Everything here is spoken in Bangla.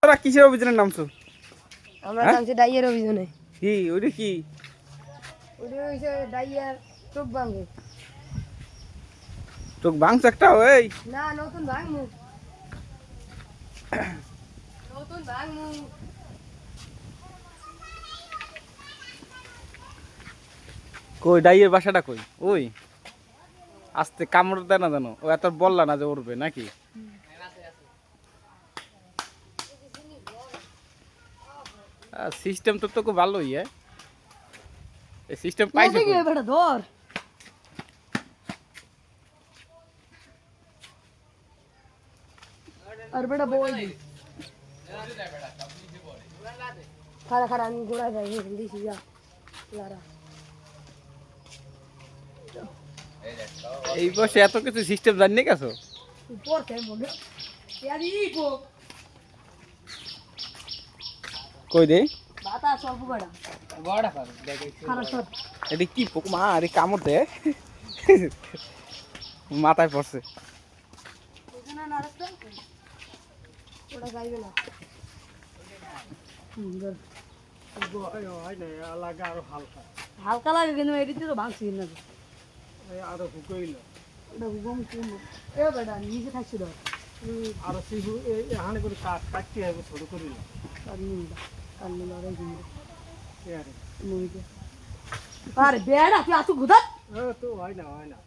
তোরা কিসের অভিযানে নামছো? আমরা নামছি ডাইয়ের অভিযানে। কি ওইটা কি? ওইটা হইছে ডাইয়ার চোখ ভাঙে। চোখ ভাঙছে একটা ওই? না নতুন ভাঙমু। নতুন ভাঙমু। কই ডাইয়ের বাসাটা কই? ওই আস্তে কামড় দেয় না জানো, ও এত বললা না যে উড়বে নাকি? সিস্টেম তো তোকে ভালোই এই সিস্টেম পাইছো কই? বেটা ধর। আর বেটা বই খারা খারা আমি গোড়ায় যাই দিছি যা লারা এই বসে এত কিছু সিস্টেম জানি গেছো? পড়তে মনে ইয়াদি কো কই দে বাতা সব বড়া বড়া পাবে দেখে খারা সব এটা কি পোক মা আরে কামড় দে মাথায় পড়ছে। ওখানে না রাখতে ওটা যাইবে না সুন্দর হালকা লাগে কিন্তু এদিকে তো ভাঙছি না আরো হুকইল ওটা হুকুম কোন এ বেটা নিচে থাকছি ধর আরো সিহু এখানে করে কাটতে হবে ছোট করিল কান্নি লড়াই কিন্তু আরে আরে বেড়া তুই আসু ঘুদাত তো হয় না